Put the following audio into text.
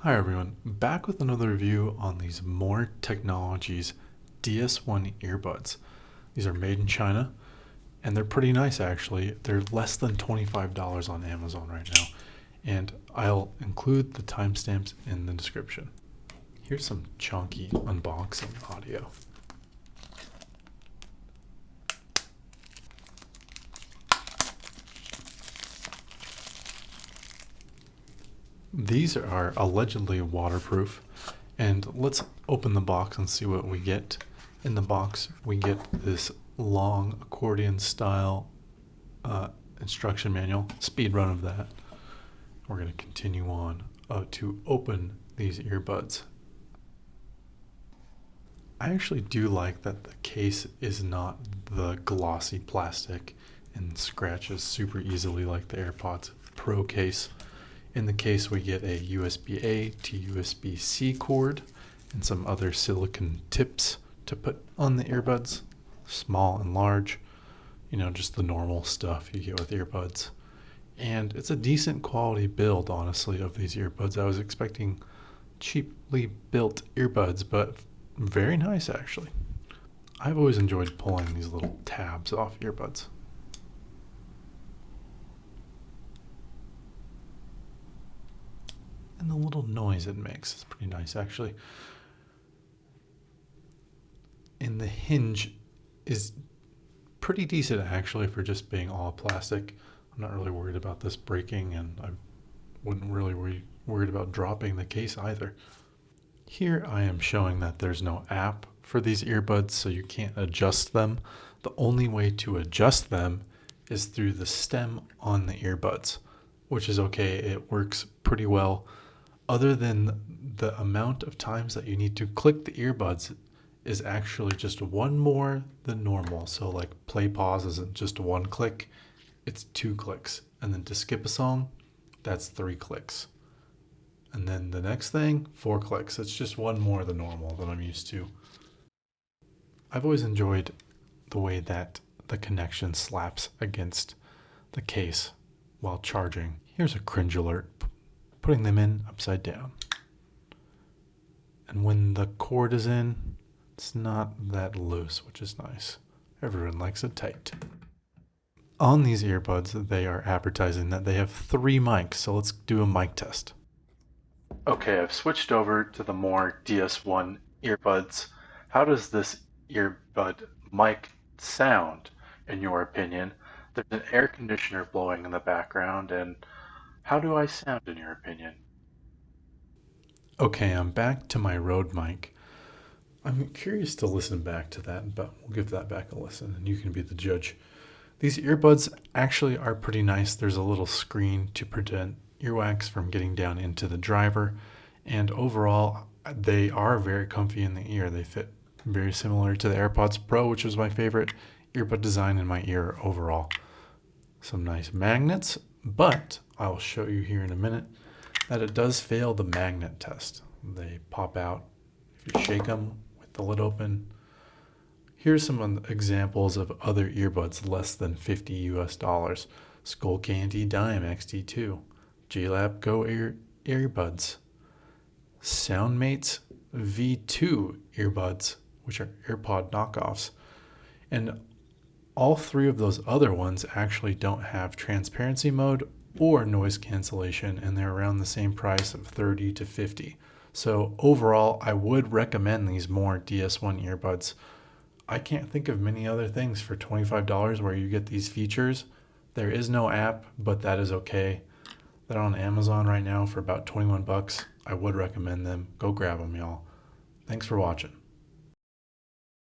Hi everyone, back with another review on these MOOR Technologies DS1 earbuds. These are made in China and they're pretty nice actually. They're less than $25 on Amazon right now, and I'll include the timestamps in the description. Here's some chunky unboxing audio. These are allegedly waterproof, and let's open the box and see what we get. In the box, we get this long accordion style instruction manual, speed run of that. We're going to continue on to open these earbuds. I actually do like that the case is not the glossy plastic and scratches super easily like the AirPods Pro case. In the case, we get a USB-A to USB-C cord and some other silicone tips to put on the earbuds, small and large, just the normal stuff you get with earbuds. And it's a decent quality build, honestly, of these earbuds. I was expecting cheaply built earbuds, but very nice, actually. I've always enjoyed pulling these little tabs off earbuds. And the little noise it makes is pretty nice, actually. And the hinge is pretty decent, actually, for just being all plastic. I'm not really worried about this breaking, and I wouldn't really be worried about dropping the case either. Here I am showing that there's no app for these earbuds, so you can't adjust them. The only way to adjust them is through the stem on the earbuds, which is okay. It works pretty well. Other than the amount of times that you need to click the earbuds is actually just one more than normal. So like play pause isn't just one click, it's 2 clicks. And then to skip a song, that's 3 clicks. And then the next thing, 4 clicks. It's just one more than normal that I'm used to. I've always enjoyed the way that the connection slaps against the case while charging. Here's a cringe alert. Putting them in upside down. And when the cord is in, it's not that loose, which is nice. Everyone likes it tight. On these earbuds, they are advertising that they have 3 mics, so let's do a mic test. Okay, I've switched over to the MOOR DS1 earbuds. How does this earbud mic sound, in your opinion? There's an air conditioner blowing in the background, and how do I sound in your opinion? Okay, I'm back to my Rode mic. I'm curious to listen back to that, but we'll give that back a listen and you can be the judge. These earbuds actually are pretty nice. There's a little screen to prevent earwax from getting down into the driver, and overall they are very comfy in the ear. They fit very similar to the AirPods Pro, which was my favorite earbud design in my ear overall. Some nice magnets, but I'll show you here in a minute that it does fail the magnet test. They pop out if you shake them with the lid open. Here's some examples of other earbuds less than $50 US. Skullcandy Dime XT2, JLab Go earbuds, Soundmates V2 earbuds, which are AirPod knockoffs, and all 3 of those other ones actually don't have transparency mode or noise cancellation, and they're around the same price of $30 to $50. So overall, I would recommend these MOOR DS1 earbuds. I can't think of many other things for $25 where you get these features. There is no app, but that is okay. They're on Amazon right now for about 21 bucks. I would recommend them. Go grab them, y'all. Thanks for watching.